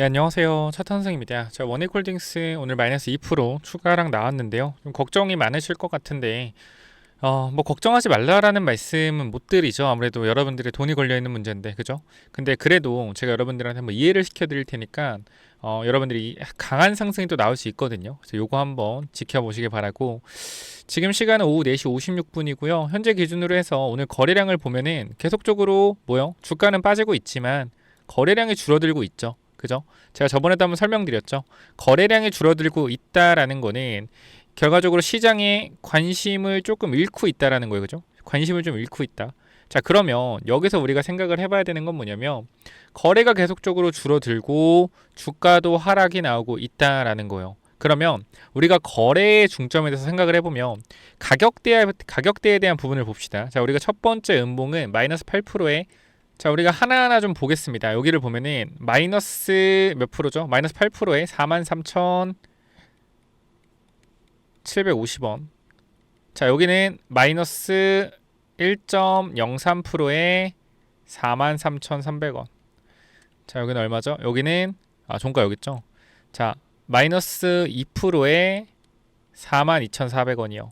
네, 안녕하세요. 차탄승입니다. 자, 원익홀딩스 오늘 마이너스 2% 추가랑 나왔는데요. 좀 걱정이 많으실 것 같은데, 뭐 걱정하지 말라라는 말씀은 못 드리죠. 아무래도 여러분들의 돈이 걸려 있는 문제인데, 그죠? 근데 그래도 제가 여러분들한테 한번 이해를 시켜드릴 테니까, 여러분들이 강한 상승이 또 나올 수 있거든요. 그래서 요거 한번 지켜보시길 바라고, 지금 시간은 오후 4시 56분이고요. 현재 기준으로 해서 오늘 거래량을 보면은 계속적으로 주가는 빠지고 있지만 거래량이 줄어들고 있죠. 그죠? 제가 저번에도 한번 설명드렸죠. 거래량이 줄어들고 있다라는 거는 결과적으로 시장에 관심을 조금 잃고 있다라는 거예요. 그죠? 관심을 좀 잃고 있다. 자, 그러면 여기서 우리가 생각을 해봐야 되는 건 뭐냐면 거래가 계속적으로 줄어들고 주가도 하락이 나오고 있다라는 거예요. 그러면 우리가 거래의 중점에 대해서 생각을 해보면 가격대에 대한 부분을 봅시다. 자, 우리가 첫 번째 음봉은 마이너스 8%에 자, 우리가 하나하나 좀 보겠습니다. 여기를 보면은 마이너스 몇 프로죠? 마이너스 8%에 43,750원. 자, 여기는 마이너스 1.03%에 43,300원. 자, 여기는 얼마죠? 여기는 종가 여기 있죠? 자, 마이너스 2%에 42,400원이요.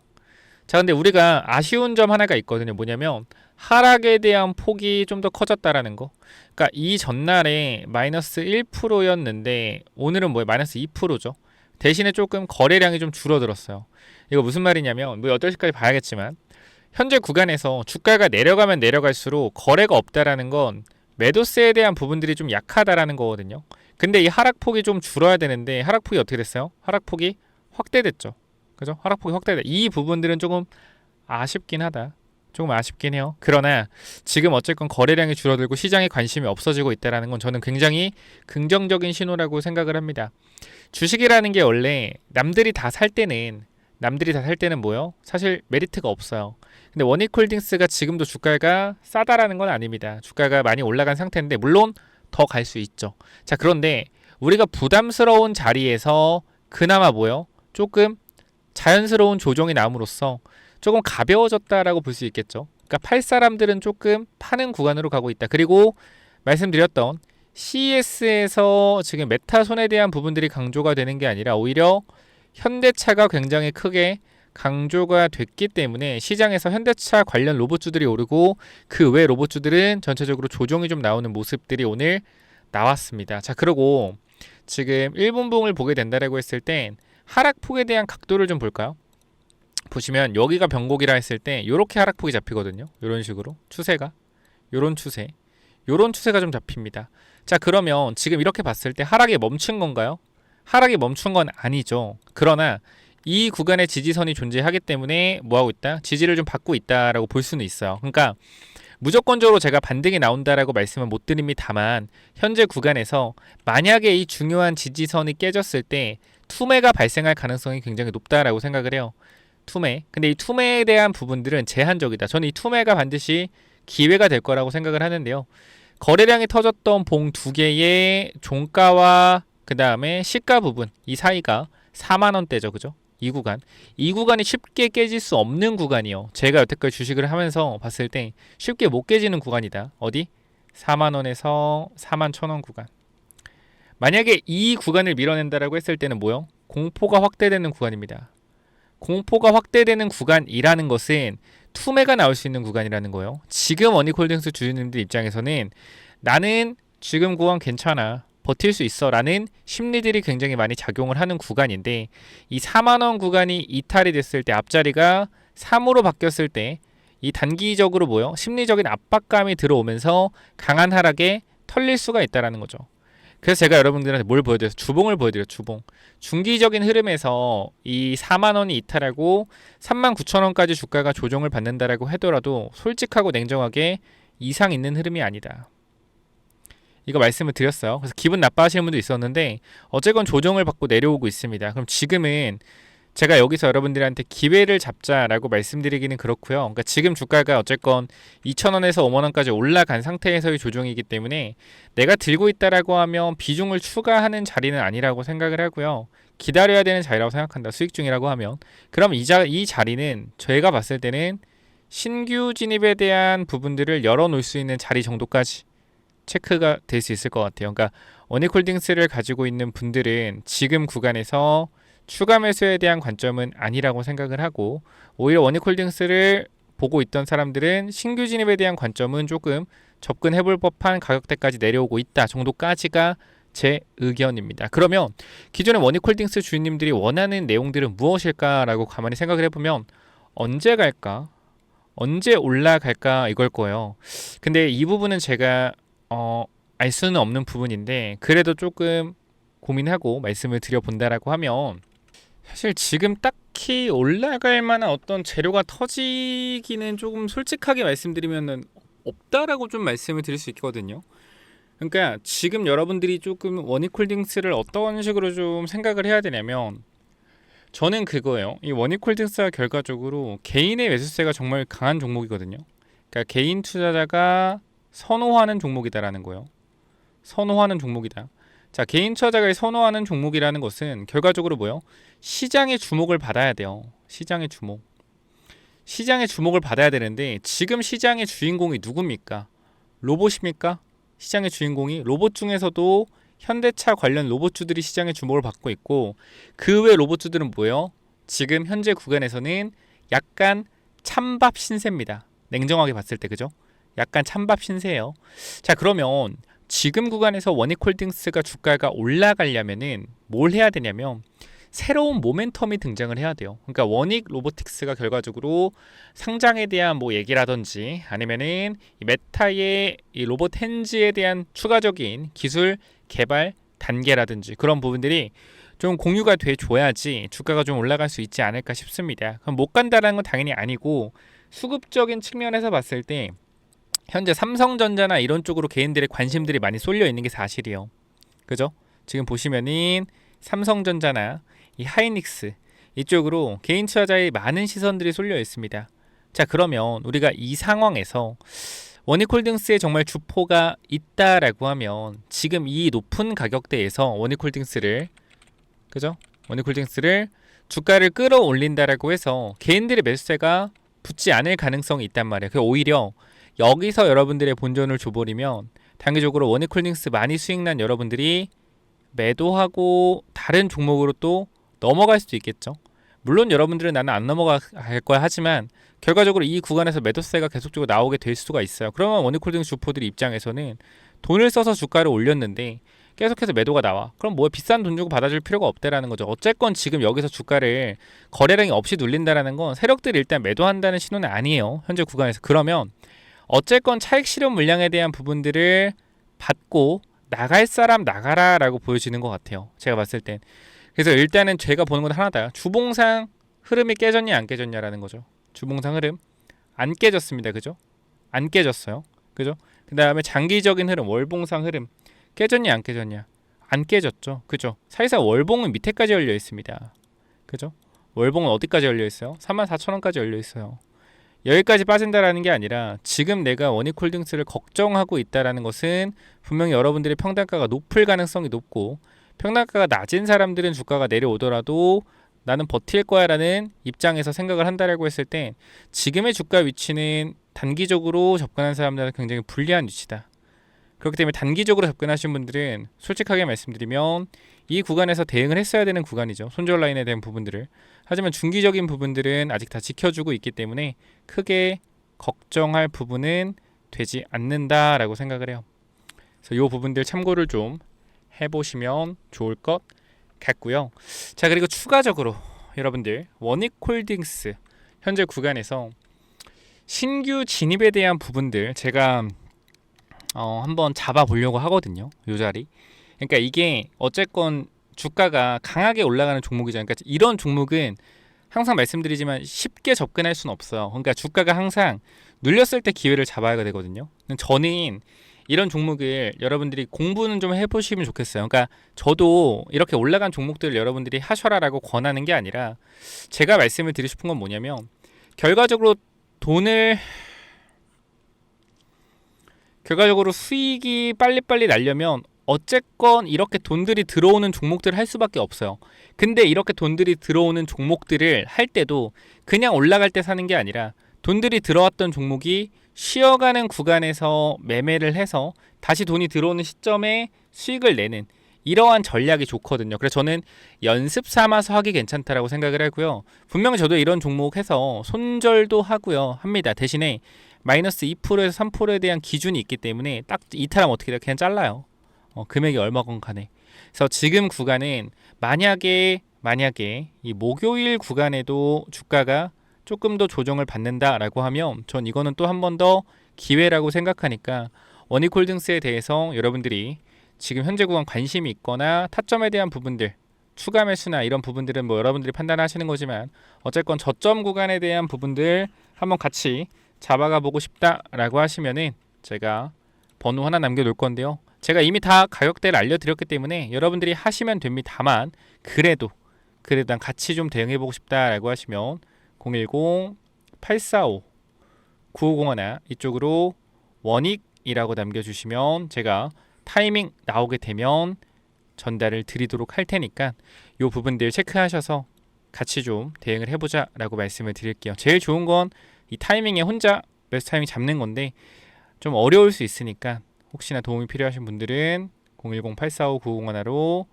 자, 근데 우리가 아쉬운 점 하나가 있거든요. 뭐냐면 하락에 대한 폭이 좀 더 커졌다라는 거. 그러니까 이 전날에 마이너스 1%였는데 오늘은 마이너스 2%죠. 대신에 조금 거래량이 좀 줄어들었어요. 이거 무슨 말이냐면 8시까지 봐야겠지만 현재 구간에서 주가가 내려가면 내려갈수록 거래가 없다라는 건 매도세에 대한 부분들이 좀 약하다라는 거거든요. 근데 이 하락폭이 좀 줄어야 되는데 하락폭이 어떻게 됐어요? 하락폭이 확대됐죠. 그죠? 하락폭이 확대돼. 이 부분들은 조금 아쉽긴 하다. 조금 아쉽긴 해요. 그러나 지금 어쨌건 거래량이 줄어들고 시장에 관심이 없어지고 있다는 건 저는 굉장히 긍정적인 신호라고 생각을 합니다. 주식이라는 게 원래 남들이 다 살 때는 뭐요? 사실 메리트가 없어요. 근데 원익홀딩스가 지금도 주가가 싸다라는 건 아닙니다. 주가가 많이 올라간 상태인데 물론 더 갈 수 있죠. 자, 그런데 우리가 부담스러운 자리에서 그나마 조금 자연스러운 조정이 나옴으로써 조금 가벼워졌다라고 볼 수 있겠죠. 그러니까 팔 사람들은 조금 파는 구간으로 가고 있다. 그리고 말씀드렸던 CES에서 지금 메타 손에 대한 부분들이 강조가 되는 게 아니라 오히려 현대차가 굉장히 크게 강조가 됐기 때문에 시장에서 현대차 관련 로봇주들이 오르고 그 외 로봇주들은 전체적으로 조정이 좀 나오는 모습들이 오늘 나왔습니다. 자, 그리고 지금 1분봉을 보게 된다라고 했을 땐 하락폭에 대한 각도를 좀 볼까요? 보시면 여기가 변곡이라 했을 때 이렇게 하락폭이 잡히거든요. 이런 식으로 추세가 이런 추세가 좀 잡힙니다. 자, 그러면 지금 이렇게 봤을 때 하락이 멈춘 건가요? 하락이 멈춘 건 아니죠. 그러나 이 구간에 지지선이 존재하기 때문에 뭐하고 있다? 지지를 좀 받고 있다라고 볼 수는 있어요. 그러니까 무조건적으로 제가 반등이 나온다라고 말씀은 못 드립니다만 현재 구간에서 만약에 이 중요한 지지선이 깨졌을 때 투매가 발생할 가능성이 굉장히 높다라고 생각을 해요. 투매. 근데 이 투매에 대한 부분들은 제한적이다. 저는 이 투매가 반드시 기회가 될 거라고 생각을 하는데요. 거래량이 터졌던 봉 두 개의 종가와 그 다음에 시가 부분 이 사이가 4만 원대죠, 그죠? 이 구간이 쉽게 깨질 수 없는 구간이요. 제가 여태까지 주식을 하면서 봤을 때 쉽게 못 깨지는 구간이다. 어디? 4만 원에서 4만 1,000원 구간. 만약에 이 구간을 밀어낸다라고 했을 때는 공포가 확대되는 구간입니다. 공포가 확대되는 구간이라는 것은 투매가 나올 수 있는 구간이라는 거예요. 지금 원익홀딩스 주주님들 입장에서는 나는 지금 구간 괜찮아, 버틸 수 있어 라는 심리들이 굉장히 많이 작용을 하는 구간인데 이 4만원 구간이 이탈이 됐을 때 앞자리가 3으로 바뀌었을 때 이 단기적으로 심리적인 압박감이 들어오면서 강한 하락에 털릴 수가 있다는 거죠. 그래서 제가 여러분들한테 뭘 보여드려요? 주봉을 보여드려요. 주봉. 중기적인 흐름에서 이 4만원이 이탈하고 39,000원까지 주가가 조정을 받는다라고 하더라도 솔직하고 냉정하게 이상 있는 흐름이 아니다. 이거 말씀을 드렸어요. 그래서 기분 나빠하시는 분도 있었는데 어쨌건 조정을 받고 내려오고 있습니다. 그럼 지금은 제가 여기서 여러분들한테 기회를 잡자라고 말씀드리기는 그렇고요. 그러니까 지금 주가가 어쨌건 2,000원에서 5만원까지 올라간 상태에서의 조정이기 때문에 내가 들고 있다라고 하면 비중을 추가하는 자리는 아니라고 생각을 하고요. 기다려야 되는 자리라고 생각한다. 수익 중이라고 하면. 그럼 이 자리는 제가 봤을 때는 신규 진입에 대한 부분들을 열어놓을 수 있는 자리 정도까지 체크가 될 수 있을 것 같아요. 그러니까 원익홀딩스를 가지고 있는 분들은 지금 구간에서 추가 매수에 대한 관점은 아니라고 생각을 하고, 오히려 원익홀딩스를 보고 있던 사람들은 신규 진입에 대한 관점은 조금 접근해볼 법한 가격대까지 내려오고 있다 정도까지가 제 의견입니다. 그러면 기존의 원익홀딩스 주인님들이 원하는 내용들은 무엇일까라고 가만히 생각을 해보면 언제 갈까? 언제 올라갈까? 이걸 거예요. 근데 이 부분은 제가 알 수는 없는 부분인데 그래도 조금 고민하고 말씀을 드려본다라고 하면, 사실 지금 딱히 올라갈 만한 어떤 재료가 터지기는 조금 솔직하게 말씀드리면은 없다라고 좀 말씀을 드릴 수 있거든요. 그러니까 지금 여러분들이 조금 원익홀딩스를 어떤 식으로 좀 생각을 해야 되냐면, 저는 그거예요. 이 원익홀딩스가 결과적으로 개인의 매수세가 정말 강한 종목이거든요. 그러니까 개인 투자자가 선호하는 종목이다라는 거예요. 선호하는 종목이다. 자, 개인 투자자가 선호하는 종목이라는 것은 결과적으로 뭐예요? 시장의 주목을 받아야 돼요. 시장의 주목. 시장의 주목을 받아야 되는데 지금 시장의 주인공이 누굽니까? 로봇입니까? 시장의 주인공이 로봇 중에서도 현대차 관련 로봇주들이 시장의 주목을 받고 있고, 그 외 로봇주들은 뭐예요? 지금 현재 구간에서는 약간 찬밥 신세입니다. 냉정하게 봤을 때, 그죠? 약간 찬밥 신세예요. 자, 그러면 지금 구간에서 원익홀딩스가 주가가 올라가려면은 뭘 해야 되냐면 새로운 모멘텀이 등장을 해야 돼요. 그러니까 원익 로보틱스가 결과적으로 상장에 대한 뭐 얘기라든지 아니면은 이 메타의 이 로봇 핸즈에 대한 추가적인 기술 개발 단계라든지 그런 부분들이 좀 공유가 돼 줘야지 주가가 좀 올라갈 수 있지 않을까 싶습니다. 그럼 못 간다라는 건 당연히 아니고, 수급적인 측면에서 봤을 때 현재 삼성전자나 이런 쪽으로 개인들의 관심들이 많이 쏠려 있는 게 사실이에요. 그죠? 지금 보시면은 삼성전자나 이 하이닉스 이쪽으로 개인 투자자의 많은 시선들이 쏠려 있습니다. 자, 그러면 우리가 이 상황에서 원익홀딩스에 정말 주포가 있다라고 하면 지금 이 높은 가격대에서 원익홀딩스를, 그죠? 원익홀딩스를 주가를 끌어올린다라고 해서 개인들의 매수세가 붙지 않을 가능성이 있단 말이에요. 그 오히려 여기서 여러분들의 본전을 줘버리면 단기적으로 원익홀딩스 많이 수익난 여러분들이 매도하고 다른 종목으로 또 넘어갈 수도 있겠죠. 물론 여러분들은 나는 안 넘어갈 거야 하지만 결과적으로 이 구간에서 매도세가 계속적으로 나오게 될 수가 있어요. 그러면 원익홀딩스 주포들 입장에서는 돈을 써서 주가를 올렸는데 계속해서 매도가 나와. 그럼 뭐 비싼 돈 주고 받아줄 필요가 없다라는 거죠. 어쨌건 지금 여기서 주가를 거래량이 없이 눌린다라는 건 세력들이 일단 매도한다는 신호는 아니에요. 현재 구간에서. 그러면 어쨌건 차익 실현 물량에 대한 부분들을 받고 나갈 사람 나가라라고 보여지는 것 같아요. 제가 봤을 땐. 그래서 일단은 제가 보는 건 하나다. 주봉상 흐름이 깨졌냐 안 깨졌냐라는 거죠. 주봉상 흐름 안 깨졌습니다. 그죠? 안 깨졌어요. 그죠? 그 다음에 장기적인 흐름, 월봉상 흐름 깨졌냐 안 깨졌냐? 안 깨졌죠. 그죠? 사실상 월봉은 밑에까지 열려 있습니다. 그죠? 월봉은 어디까지 열려 있어요? 34,000원까지 열려 있어요. 여기까지 빠진다라는 게 아니라 지금 내가 원익홀딩스를 걱정하고 있다라는 것은 분명히 여러분들의 평단가가 높을 가능성이 높고, 평단가가 낮은 사람들은 주가가 내려오더라도 나는 버틸 거야 라는 입장에서 생각을 한다라고 했을 때 지금의 주가 위치는 단기적으로 접근한 사람들은 굉장히 불리한 위치다. 그렇기 때문에 단기적으로 접근하신 분들은 솔직하게 말씀드리면 이 구간에서 대응을 했어야 되는 구간이죠. 손절 라인에 대한 부분들을. 하지만 중기적인 부분들은 아직 다 지켜주고 있기 때문에 크게 걱정할 부분은 되지 않는다라고 생각을 해요. 그래서 이 부분들 참고를 좀 해보시면 좋을 것 같고요. 자, 그리고 추가적으로 여러분들 원익홀딩스 현재 구간에서 신규 진입에 대한 부분들 제가 한번 잡아보려고 하거든요. 이 자리. 그러니까 이게 어쨌건 주가가 강하게 올라가는 종목이잖아요. 그러니까 이런 종목은 항상 말씀드리지만 쉽게 접근할 수는 없어요. 그러니까 주가가 항상 눌렸을 때 기회를 잡아야 되거든요. 저는 이런 종목을 여러분들이 공부는 좀 해보시면 좋겠어요. 그러니까 저도 이렇게 올라간 종목들을 여러분들이 하셔라라고 권하는 게 아니라 제가 말씀을 드리고 싶은 건 뭐냐면 결과적으로 수익이 빨리빨리 나려면 어쨌건 이렇게 돈들이 들어오는 종목들을 할 수밖에 없어요. 근데 이렇게 돈들이 들어오는 종목들을 할 때도 그냥 올라갈 때 사는 게 아니라 돈들이 들어왔던 종목이 쉬어가는 구간에서 매매를 해서 다시 돈이 들어오는 시점에 수익을 내는 이러한 전략이 좋거든요. 그래서 저는 연습 삼아서 하기 괜찮다라고 생각을 하고요. 분명히 저도 이런 종목 해서 손절도 하고요. 합니다. 대신에 마이너스 2%에서 3%에 대한 기준이 있기 때문에 딱 이탈하면 어떻게 돼요? 그냥 잘라요. 금액이 얼마건 간에. 그래서 지금 구간은 만약에 이 목요일 구간에도 주가가 조금 더 조정을 받는다라고 하면 전 이거는 또 한 번 더 기회라고 생각하니까 원익홀딩스에 대해서 여러분들이 지금 현재 구간 관심이 있거나 타점에 대한 부분들 추가 매수나 이런 부분들은 뭐 여러분들이 판단하시는 거지만 어쨌건 저점 구간에 대한 부분들 한번 같이 잡아가 보고 싶다라고 하시면은 제가 번호 하나 남겨놓을 건데요. 제가 이미 다 가격대를 알려드렸기 때문에 여러분들이 하시면 됩니다만 그래도 난 같이 좀 대응해보고 싶다라고 하시면 010-845-9501 이쪽으로 원익이라고 남겨주시면 제가 타이밍 나오게 되면 전달을 드리도록 할 테니까 이 부분들 체크하셔서 같이 좀 대응을 해보자 라고 말씀을 드릴게요. 제일 좋은 건 이 타이밍에 혼자 매수 타이밍 잡는 건데 좀 어려울 수 있으니까 혹시나 도움이 필요하신 분들은 010-845-9501로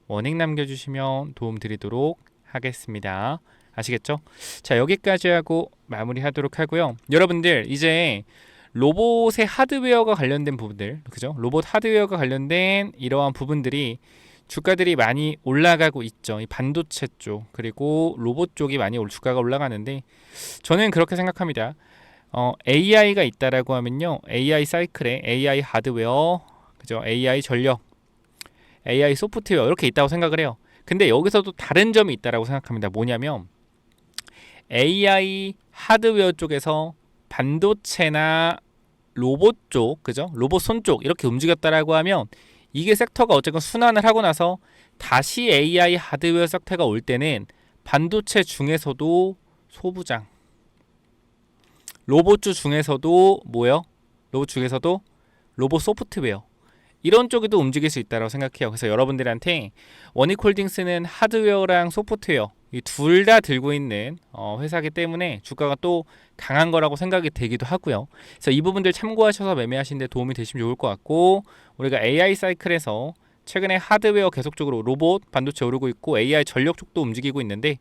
원익 남겨주시면 도움 드리도록 하겠습니다. 아시겠죠? 자, 여기까지 하고 마무리하도록 하고요. 여러분들 이제 로봇의 하드웨어가 관련된 부분들, 그죠? 로봇 하드웨어가 관련된 이러한 부분들이 주가들이 많이 올라가고 있죠. 이 반도체 쪽 그리고 로봇 쪽이 많이 주가가 올라가는데 저는 그렇게 생각합니다. AI가 있다라고 하면요, AI 사이클에 AI 하드웨어, 그죠? AI 전력, AI 소프트웨어 이렇게 있다고 생각을 해요. 근데 여기서도 다른 점이 있다라고 생각합니다. 뭐냐면 AI 하드웨어 쪽에서 반도체나 로봇 쪽, 그죠? 로봇 손 쪽 이렇게 움직였다라고 하면 이게 섹터가 어쨌건 순환을 하고 나서 다시 AI 하드웨어 섹터가 올 때는 반도체 중에서도 소부장, 로봇주 중에서도 뭐요? 로봇 중에서도 로봇 소프트웨어 이런 쪽에도 움직일 수 있다고 생각해요. 그래서 여러분들한테 원익홀딩스는 하드웨어랑 소프트웨어 이 둘 다 들고 있는 회사이기 때문에 주가가 또 강한 거라고 생각이 되기도 하고요. 그래서 이 부분들 참고하셔서 매매하시는 데 도움이 되시면 좋을 것 같고, 우리가 AI 사이클에서 최근에 하드웨어 계속적으로 로봇, 반도체 오르고 있고 AI 전력 쪽도 움직이고 있는데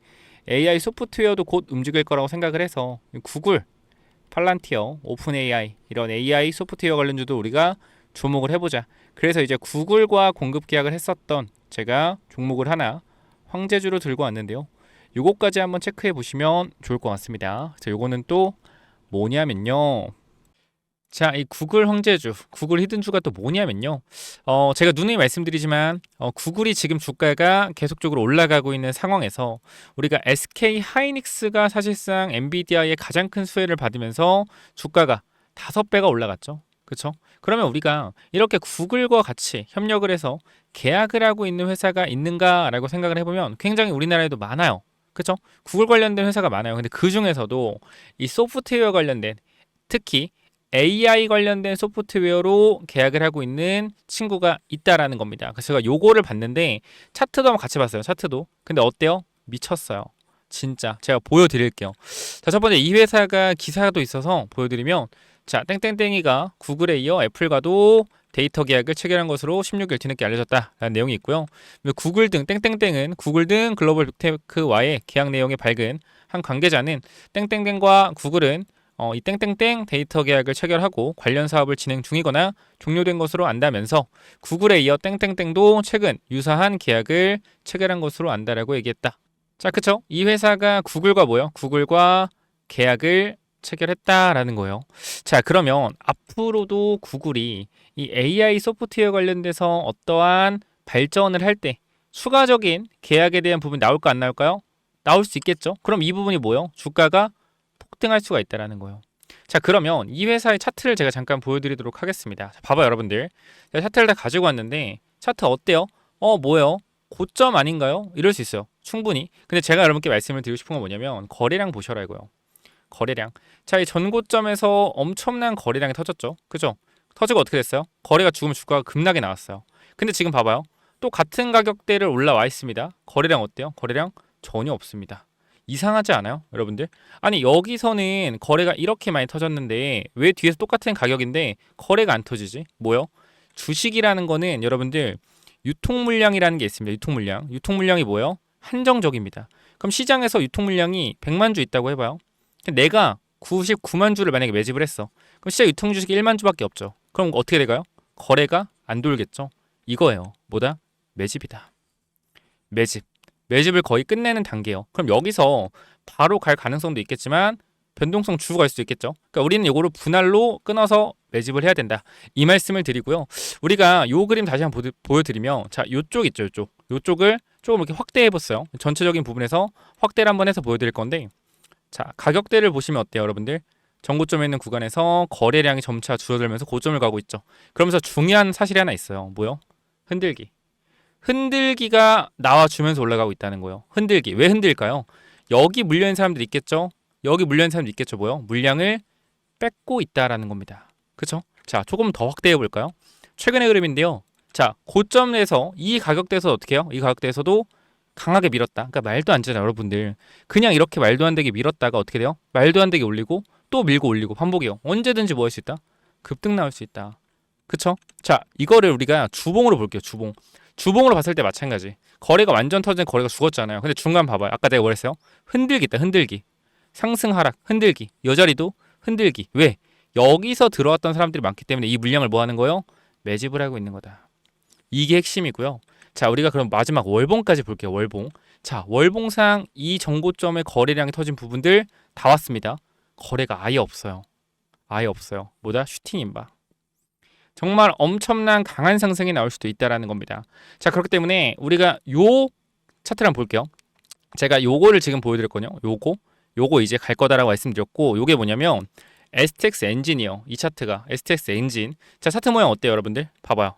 AI 소프트웨어도 곧 움직일 거라고 생각을 해서 구글, 팔란티어, 오픈 AI 이런 AI 소프트웨어 관련주도 우리가 주목을 해보자. 그래서 이제 구글과 공급 계약을 했었던 제가 종목을 하나 황제주로 들고 왔는데요. 요거까지 한번 체크해 보시면 좋을 것 같습니다. 자, 요거는 또 뭐냐면요. 자, 이 구글 황제주, 구글 히든주가 또 뭐냐면요. 제가 누누이 말씀드리지만 구글이 지금 주가가 계속적으로 올라가고 있는 상황에서 우리가 SK 하이닉스가 사실상 엔비디아의 가장 큰 수혜를 받으면서 주가가 5배가 올라갔죠. 그렇죠? 그러면 우리가 이렇게 구글과 같이 협력을 해서 계약을 하고 있는 회사가 있는가라고 생각을 해보면 굉장히 우리나라에도 많아요. 그렇죠? 구글 관련된 회사가 많아요. 근데 그 중에서도 이 소프트웨어 관련된, 특히 AI 관련된 소프트웨어로 계약을 하고 있는 친구가 있다라는 겁니다. 그래서 제가 요거를 봤는데 차트도 한번 같이 봤어요. 차트도. 근데 어때요? 미쳤어요. 진짜 제가 보여드릴게요. 자, 첫 번째 이 회사가 기사도 있어서 보여드리면, 자, 땡땡땡이가 구글에 이어 애플과도 데이터 계약을 체결한 것으로 16일 뒤늦게 알려졌다라는 내용이 있고요. 구글 등 땡땡땡은 구글 등 글로벌 빅테크와의 계약 내용이 밝은 한 관계자는 땡땡땡과 구글은 이 땡땡땡 데이터 계약을 체결하고 관련 사업을 진행 중이거나 종료된 것으로 안다면서 구글에 이어 땡땡땡도 최근 유사한 계약을 체결한 것으로 안다라고 얘기했다. 자, 그쵸? 이 회사가 구글과 뭐요? 구글과 계약을 체결했다라는 거예요. 자, 그러면 앞으로도 구글이 이 AI 소프트웨어 관련돼서 어떠한 발전을 할 때 추가적인 계약에 대한 부분 나올까 안 나올까요? 나올 수 있겠죠. 그럼 이 부분이 뭐요? 주가가 폭등할 수가 있다라는 거예요. 자, 그러면 이 회사의 차트를 제가 잠깐 보여드리도록 하겠습니다. 자, 봐봐요, 여러분들. 제가 차트를 다 가지고 왔는데 차트 어때요? 뭐예요? 고점 아닌가요? 이럴 수 있어요. 충분히. 근데 제가 여러분께 말씀을 드리고 싶은 건 뭐냐면 거래량 보셔라고요. 거래량. 자, 이 전고점에서 엄청난 거래량이 터졌죠. 그죠? 터지고 어떻게 됐어요? 거래가 죽으면 주가가 급락이 나왔어요. 근데 지금 봐봐요. 또 같은 가격대를 올라와 있습니다. 거래량 어때요? 거래량 전혀 없습니다. 이상하지 않아요, 여러분들? 아니 여기서는 거래가 이렇게 많이 터졌는데 왜 뒤에서 똑같은 가격인데 거래가 안 터지지? 뭐요? 주식이라는 거는 여러분들 유통 물량이라는 게 있습니다. 유통 물량. 유통 물량이 뭐예요? 한정적입니다. 그럼 시장에서 유통 물량이 100만 주 있다고 해봐요. 내가 99만 주를 만약에 매집을 했어. 그럼 시장 유통 주식이 1만 주밖에 없죠. 그럼 어떻게 될까요? 거래가 안 돌겠죠. 이거예요. 뭐다? 매집이다. 매집. 매집을 거의 끝내는 단계예요. 그럼 여기서 바로 갈 가능성도 있겠지만 변동성 주고 갈 수도 있겠죠. 그러니까 우리는 이거를 분할로 끊어서 매집을 해야 된다. 이 말씀을 드리고요. 우리가 요 그림 다시 한번 보여드리면 자, 요쪽 있죠, 요쪽. 요쪽을 조금 이렇게 확대해 봤어요. 전체적인 부분에서 확대를 한번 해서 보여드릴 건데 자, 가격대를 보시면 어때요, 여러분들? 전고점에 있는 구간에서 거래량이 점차 줄어들면서 고점을 가고 있죠. 그러면서 중요한 사실이 하나 있어요. 뭐요? 흔들기. 흔들기가 나와주면서 올라가고 있다는 거예요. 흔들기. 왜 흔들까요? 여기 물려있는 사람들이 있겠죠? 여기 물려있는 사람들이 있겠죠? 뭐요? 물량을 뺏고 있다라는 겁니다. 그쵸? 자, 조금 더 확대해 볼까요? 최근의 흐름인데요. 자, 고점에서 이 가격대에서 어떻게 해요? 이 가격대에서도 강하게 밀었다. 그러니까 말도 안 되잖아요, 여러분들. 그냥 이렇게 말도 안 되게 밀었다가 어떻게 돼요? 말도 안 되게 올리고 또 밀고 올리고 반복이요. 언제든지 뭐 할 수 있다? 급등 나올 수 있다. 그쵸? 자, 이거를 우리가 주봉으로 볼게요. 주봉. 주봉으로 봤을 때 마찬가지. 거래가 완전 터진 거래가 죽었잖아요. 근데 중간 봐봐요. 아까 내가 뭐랬어요? 흔들기 있다. 흔들기. 상승 하락. 흔들기. 여자리도 흔들기. 왜? 여기서 들어왔던 사람들이 많기 때문에 이 물량을 뭐 하는 거예요? 매집을 하고 있는 거다. 이게 핵심이고요. 자, 우리가 그럼 마지막 월봉까지 볼게요. 월봉. 자, 월봉상 이 정고점의 거래량이 터진 부분들 다 왔습니다. 거래가 아예 없어요. 아예 없어요. 뭐다? 슈팅 임박. 정말 엄청난 강한 상승이 나올 수도 있다라는 겁니다. 자, 그렇기 때문에 우리가 요 차트를 한번 볼게요. 제가 요거를 지금 보여드렸거든요. 요거 이제 갈 거다라고 말씀드렸고, 요게 뭐냐면 STX 엔진이요. 이 차트가 STX 엔진. 자, 차트 모양 어때요, 여러분들? 봐봐요.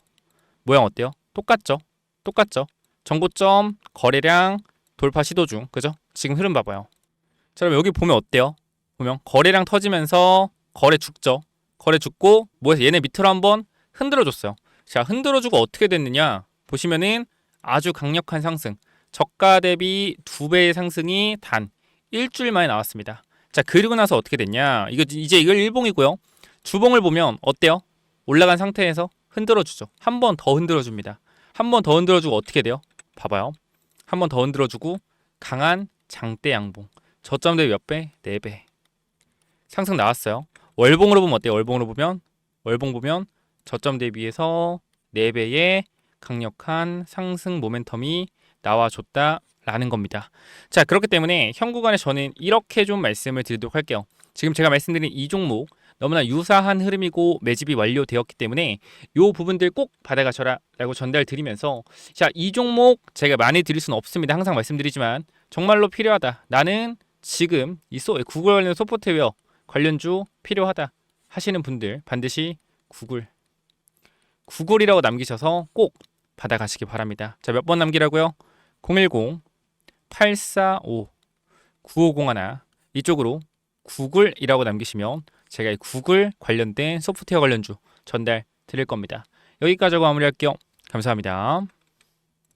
모양 어때요? 똑같죠? 똑같죠? 정고점, 거래량, 돌파 시도 중, 그죠? 지금 흐름 봐봐요. 자, 그럼 여기 보면 어때요? 보면 거래량 터지면서 거래 죽죠? 거래 죽고 뭐해서 얘네 밑으로 한번 흔들어줬어요. 자, 흔들어주고 어떻게 됐느냐? 보시면은 아주 강력한 상승. 저가 대비 2배의 상승이 단 일주일 만에 나왔습니다. 자, 그리고 나서 어떻게 됐냐? 이걸 일봉이고요. 주봉을 보면 어때요? 올라간 상태에서 흔들어주죠. 한 번 더 흔들어줍니다. 한 번 더 흔들어주고 어떻게 돼요? 봐봐요. 한 번 더 흔들어주고 강한 장대 양봉. 저점 대비 몇 배? 4배. 상승 나왔어요. 월봉으로 보면 어때요? 월봉 보면 저점 대비해서 4배의 강력한 상승 모멘텀이 나와줬다라는 겁니다. 자, 그렇기 때문에 현 구간에 저는 이렇게 좀 말씀을 드리도록 할게요. 지금 제가 말씀드린 이 종목 너무나 유사한 흐름이고 매집이 완료되었기 때문에 이 부분들 꼭 받아가셔라 라고 전달드리면서 자, 이 종목 제가 많이 드릴 수는 없습니다. 항상 말씀드리지만 정말로 필요하다. 나는 지금 이 구글 관련 소프트웨어 관련주 필요하다 하시는 분들 반드시 구글이라고 남기셔서 꼭 받아가시기 바랍니다. 자, 몇 번 남기라고요? 010-845-9501 이쪽으로 구글이라고 남기시면 제가 이 구글 관련된 소프트웨어 관련주 전달 드릴 겁니다. 여기까지 하고 마무리할게요. 감사합니다.